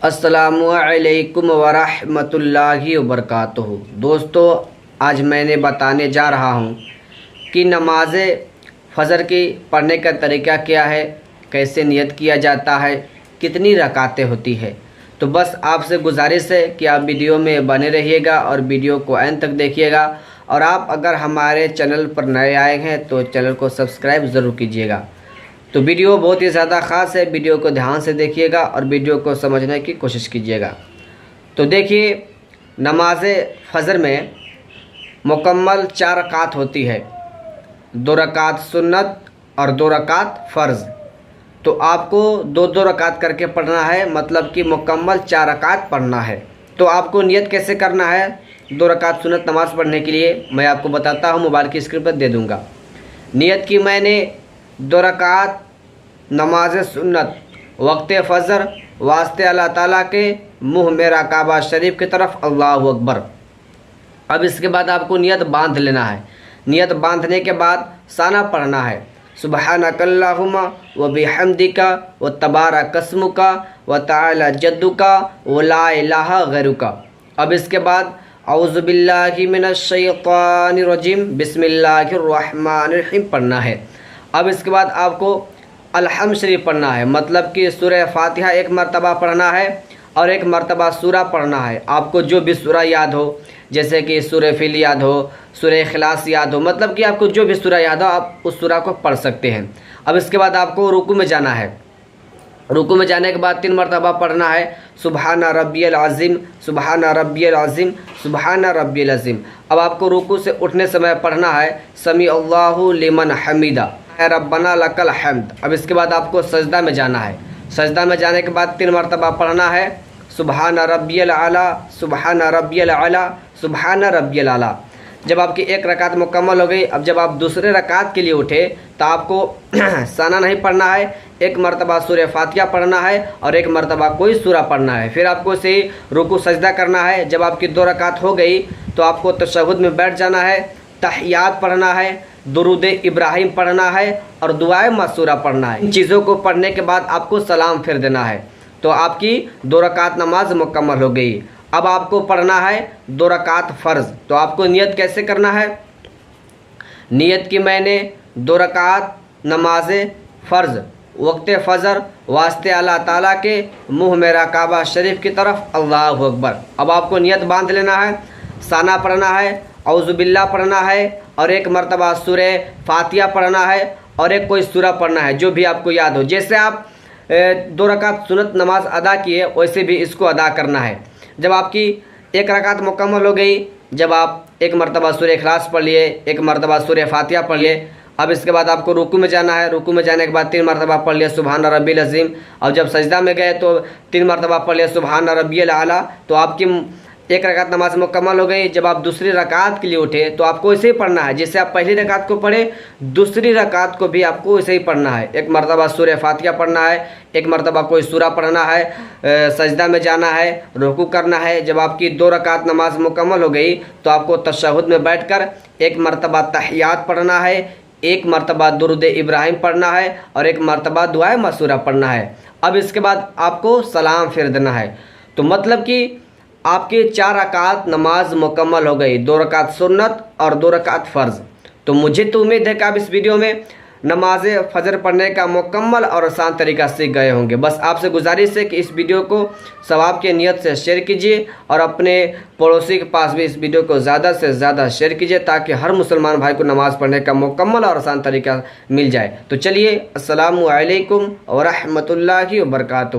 अस्सलामुअलैकुम वरहमतुल्लाहि वबरकातुहू। दोस्तों, आज मैंने बताने जा रहा हूँ कि नमाज फ़जर की पढ़ने का तरीका क्या है, कैसे नियत किया जाता है, कितनी रकातें होती है। तो बस आपसे गुजारिश है कि आप वीडियो में बने रहिएगा और वीडियो को अंत तक देखिएगा। और आप अगर हमारे चैनल पर नए आए हैं तो चैनल को सब्सक्राइब ज़रूर कीजिएगा। तो वीडियो बहुत ही ज़्यादा ख़ास है, वीडियो को ध्यान से देखिएगा और वीडियो को समझने की कोशिश कीजिएगा। तो देखिए, नमाज फ़जर में मुकम्मल 4 रकात होती है, 2 रकात सुन्नत और 2 रकात फ़र्ज़। तो आपको 2-2 रकात करके पढ़ना है, मतलब कि मुकम्मल 4 रकात पढ़ना है। तो आपको नियत कैसे करना है 2 रकात सुन्नत नमाज़ पढ़ने के लिए, मैं आपको बताता हूँ, मोबाइल की स्क्रीन पर दे दूँगा। नियत की मैंने 2 रकात नमाज सुन्नत वक्त फ़जर वास्ते अल्लाह ताला के मुँह मेरा काबा शरीफ की तरफ, अल्लाहु अकबर। अब इसके बाद आपको नियत बांध लेना है। नियत बांधने के बाद साना पढ़ना है, सुबहानकल्लाहुम्मा व बिहम्दिका व तबारक अस्मुका व तआला जद्दुका व ला इलाहा गैरुका। अब इसके बाद औज़ु बिल्लाहि मिनश शैतानिर रजीम बिस्मिल्लाहिर रहमानिर रहीम पढ़ना है। अब इसके बाद आपको अलहम्द शरीफ पढ़ना है, मतलब कि सूरह फातिहा 1 मरतबा पढ़ना है और 1 मरतबा सूरा पढ़ना है। आपको जो भी सूरा याद हो, जैसे कि सूरह फिल याद हो, सूरह इखलास याद हो, मतलब कि आपको जो भी सूरा याद हो आप उस सूरा को पढ़ सकते हैं। अब इसके बाद आपको रुकू में जाना है। रुकू में जाने के बाद 3 मरतबा पढ़ना है, सुबहाना रब्बियल अज़ीम, सुबहाना रब्बियल अज़ीम, सुबहाना रब्बियल अज़ीम। अब आपको रुकू से उठने समय पढ़ना है, समी अल्लाहु लिमन हमीदा रब्बना लकल हम्द। अब इसके बाद आपको सजदा में जाना है। सजदा में जाने के बाद 3 मरतबा पढ़ना है, सुबहाना रब्बियल आला, सुबहाना रब्बियल आला, सुबहाना रब्बियल आला। जब आपकी 1 रकात मुकम्मल हो गई, अब जब आप दूसरे रकात के लिए उठे तो आपको साना नहीं पढ़ना है, 1 मरतबा सूरह फातिहा पढ़ना है और 1 मरतबा कोई सूरा पढ़ना है। फिर आपको से रुकू सजदा करना है। जब आपकी 2 रकात हो गई तो आपको तशहुद में बैठ जाना है, तहियात पढ़ना है, दुरूद इब्राहिम पढ़ना है और दुआए मसूरा पढ़ना है। इन चीज़ों को पढ़ने के बाद आपको सलाम फिर देना है। तो आपकी 2 रकात नमाज मुकम्मल हो गई। अब आपको पढ़ना है 2 रकात फ़र्ज़। तो आपको नियत कैसे करना है? नियत की मैंने 2 रकात नमाज फ़र्ज़ वक्त फ़जर वास्ते अल्लाह ताला के मुँह मेरा काबा शरीफ की तरफ, अल्लाहु अकबर। अब आपको नियत बांध लेना है, साना पढ़ना है, औज़ु बिल्लाह पढ़ना है और 1 मरतबा सूरह फातिहा पढ़ना है और 1 कोई सूरा पढ़ना है, जो भी आपको याद हो। जैसे आप 2 रकात सुन्नत नमाज अदा किए वैसे भी इसको अदा करना है। जब आपकी 1 रकात मुकम्मल हो गई, जब आप 1 मरतबा सूरह इखलास पढ़ लिए, 1 मरतबा सूरह फातिहा पढ़ लिए, अब इसके बाद आपको रुकू में जाना है। रुकू में जाने के बाद 3 मरतबा पढ़ लिया सुबहान रब्बिल अज़ीम। अब जब सजदा में गए तो 3 मरतबा पढ़ लिया सुबहान रब्बियल आला। तो आपकी 1 रकात नमाज मुकम्मल हो गई। जब आप दूसरी रकात के लिए उठे तो आपको ऐसे ही पढ़ना है, जैसे आप पहली रकात को पढ़े दूसरी रकात को भी आपको ऐसे ही पढ़ना है। 1 मरतबा सूरह फातिहा पढ़ना है, 1 मरतबा कोई सूरा पढ़ना है, सजदा में जाना है, रुकू करना है। जब आपकी 2 रकात नमाज मुकम्मल हो गई तो आपको तशहुद में बैठकर 1 मरतबा तहियात पढ़ना है, 1 मरतबा दुरूद इब्राहिम पढ़ना है और 1 मरतबा दुआए मसूरा पढ़ना है। अब इसके बाद आपको सलाम फिर देना है। तो मतलब कि आपके 4 रकात नमाज मुकम्मल हो गई, 2 रकात सुन्नत और 2 रकात फ़र्ज़। तो मुझे तो उम्मीद है कि आप इस वीडियो में नमाज फ़जर पढ़ने का मुकम्मल और आसान तरीका सीख गए होंगे। बस आपसे गुजारिश है कि इस वीडियो को सवाब के नियत से शेयर कीजिए और अपने पड़ोसी के पास भी इस वीडियो को ज़्यादा से ज़्यादा शेयर कीजिए, ताकि हर मुसलमान भाई को नमाज़ पढ़ने का मुकम्मल और आसान तरीका मिल जाए। तो चलिए, अस्सलामु अलैकुम व रहमतुल्लाहि व बरकातुहू।